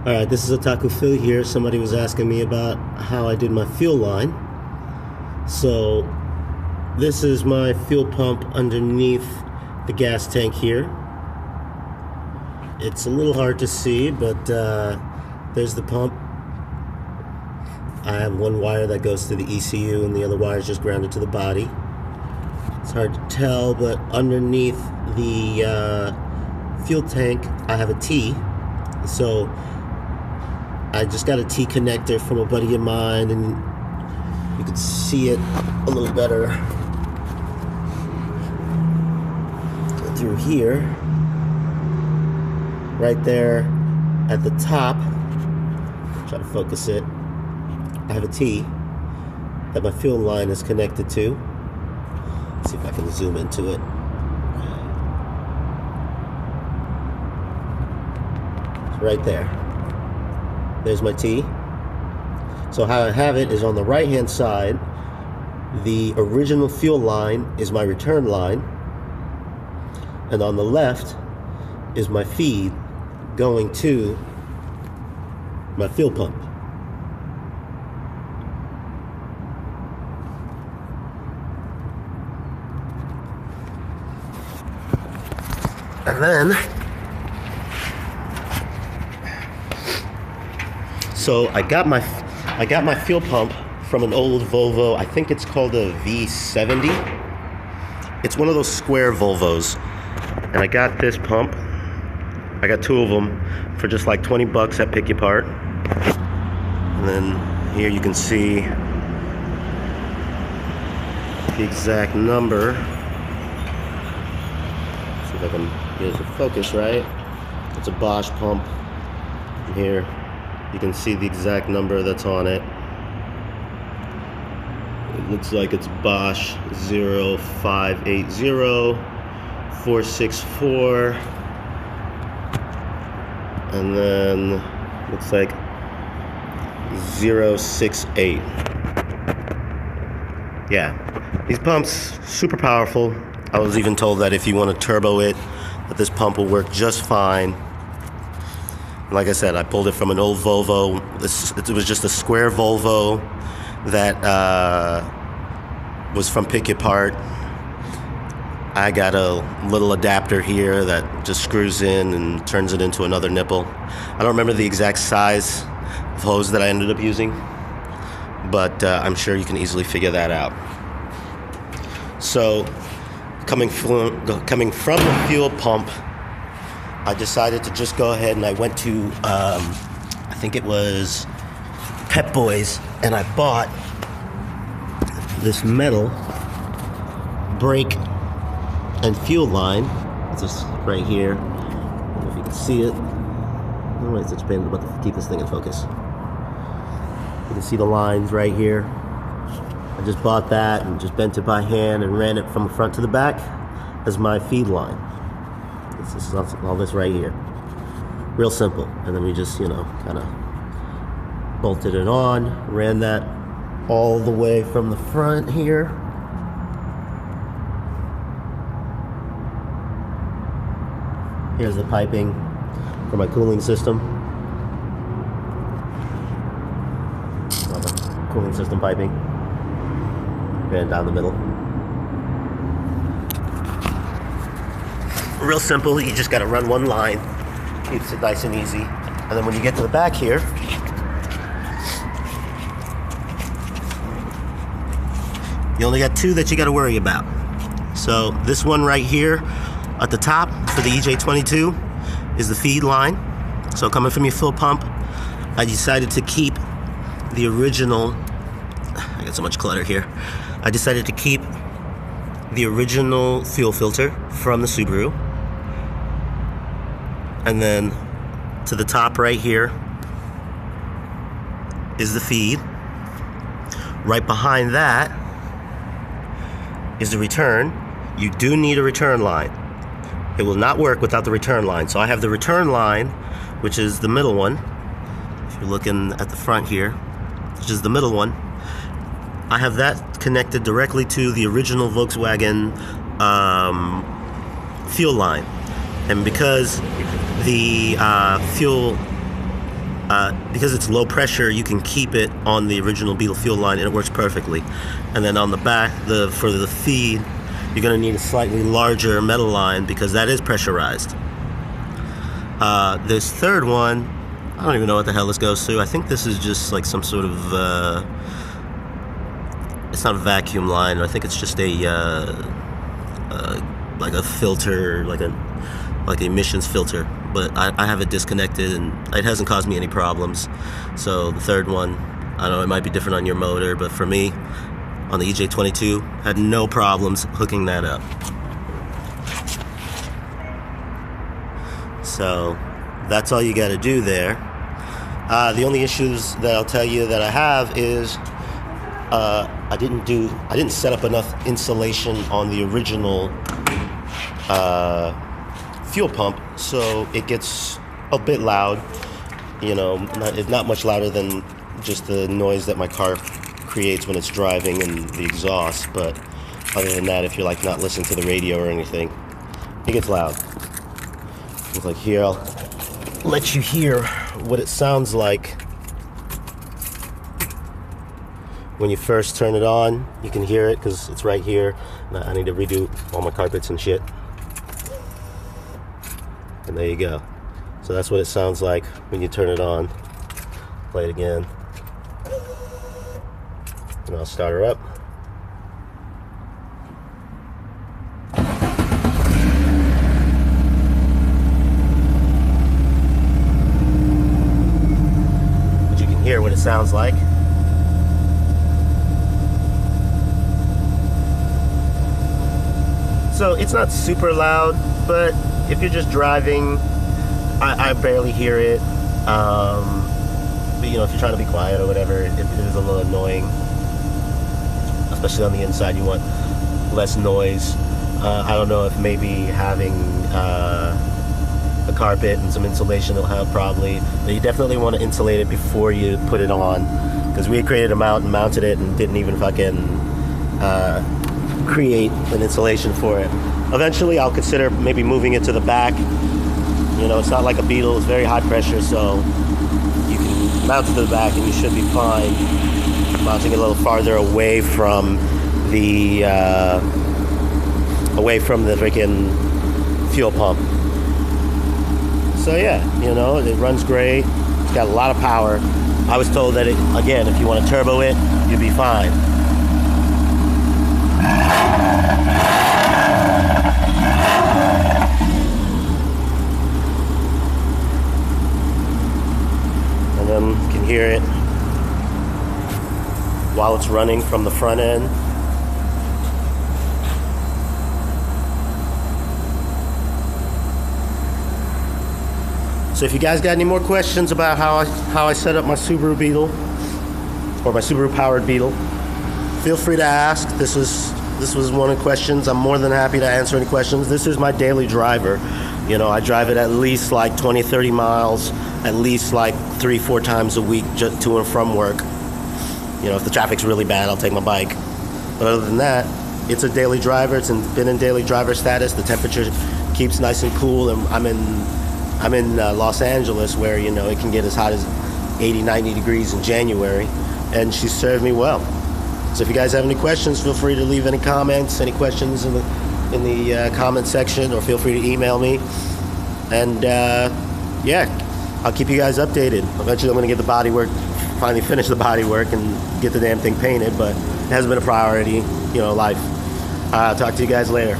Alright, this is Otaku Phil here. Somebody was asking me about how I did my fuel line. So, this is my fuel pump underneath the gas tank here. It's a little hard to see, but there's the pump. I have one wire that goes to the ECU and the other wire is just grounded to the body. It's hard to tell, but underneath the fuel tank I have a T. So I just got a T connector from a buddy of mine, and you can see it a little better through here. Right there at the top, try to focus it, I have a T that my fuel line is connected to. Let's see if I can zoom into it. It's right there. There's my T. So how I have it is on the right hand side, the original fuel line is my return line, and on the left is my feed going to my fuel pump. And then, so I got my fuel pump from an old Volvo. I think it's called a V70. It's one of those square Volvos. And I got this pump. I got two of them for just like 20 bucks at Pick Your Part. And then here you can see the exact number. See if I can get it to focus right. It's a Bosch pump. And here you can see the exact number that's on it. It looks like it's Bosch 0580464, and then looks like 068. Yeah, these pumps super powerful. I was even told that if you want to turbo it, that this pump will work just fine. Like I said, I pulled it from an old Volvo. It was just a square Volvo that was from Pick Your Part. I got a little adapter here that just screws in and turns it into another nipple. I don't remember the exact size of hose that I ended up using, but I'm sure you can easily figure that out. So, coming from the fuel pump, I decided to just go ahead and I went to, I think it was Pep Boys, and I bought this metal brake and fuel line. It's just right here. I don't know if you can see it. I don't know why it's such a pain in the butt to keep this thing in focus. You can see the lines right here. I just bought that and just bent it by hand and ran it from the front to the back as my feed line. This is all this right here. Real simple. And then we just, kind of bolted it on, ran that all the way from the front here. Here's the piping for my cooling system. All the cooling system piping. Ran down the middle. Real simple, you just gotta run one line. Keeps it nice and easy. And then when you get to the back here, you only got two that you gotta worry about. So this one right here at the top for the EJ22 is the feed line. So coming from your fuel pump, I decided to keep the original, I got so much clutter here. I decided to keep the original fuel filter from the Subaru. And then to the top right here is the feed. Right behind that is the return. You do need a return line. It will not work without the return line. So I have the return line, which is the middle one. If you're looking at the front here, which is the middle one, I have that connected directly to the original Volkswagen fuel line. And because the fuel because it's low pressure, you can keep it on the original Beetle fuel line and it works perfectly. And then on the back, for the feed, you're going to need a slightly larger metal line because that is pressurized. This third one, I don't even know what the hell this goes to. I think this is just like some sort of, it's not a vacuum line. I think it's just like a filter, like an emissions filter. But I have it disconnected and it hasn't caused me any problems. So the third one, I don't know, it might be different on your motor, but for me, on the EJ22, had no problems hooking that up. So that's all you got to do there. The only issues that I'll tell you that I have is I didn't set up enough insulation on the original fuel pump, so it gets a bit loud. You know, it's not much louder than just the noise that my car creates when it's driving and the exhaust. But other than that, if you're like not listening to the radio or anything, it gets loud. It's like here, I'll let you hear what it sounds like when you first turn it on. You can hear it because it's right here. I need to redo all my carpets and shit. And there you go. So that's what it sounds like when you turn it on. Play it again. And I'll start her up. But you can hear what it sounds like. So it's not super loud, but if you're just driving, I barely hear it. But you know, if you're trying to be quiet or whatever, it is a little annoying. Especially on the inside, you want less noise. I don't know if maybe having a carpet and some insulation will help, probably. But you definitely want to insulate it before you put it on, because we created a mount and mounted it and didn't even fucking create an insulation for it. Eventually I'll consider maybe moving it to the back. You know, it's not like a Beetle, it's very high pressure, so you can mount it to the back and you should be fine. Mounting it a little farther away from the freaking fuel pump. So yeah, you know, it runs great. It's got a lot of power. I was told that again, if you want to turbo it, you'll be fine. And then you can hear it while it's running from the front end. So if you guys got any more questions about how I set up my Subaru Beetle or my Subaru powered Beetle, feel free to ask. This was one of the questions. I'm more than happy to answer any questions. This is my daily driver. You know, I drive it at least like 20-30 miles, at least like 3-4 times a week just to and from work. You know, if the traffic's really bad, I'll take my bike. But other than that, it's a daily driver. It's been in daily driver status. The temperature keeps nice and cool, and I'm in Los Angeles, where, you know, it can get as hot as 80-90 degrees in January, and she served me well. So if you guys have any questions, feel free to leave any comments, any questions in the comment section, or feel free to email me. And yeah, I'll keep you guys updated. Eventually I'm going to get the body work, finally finish the body work and get the damn thing painted, but it hasn't been a priority, you know, life. I'll talk to you guys later.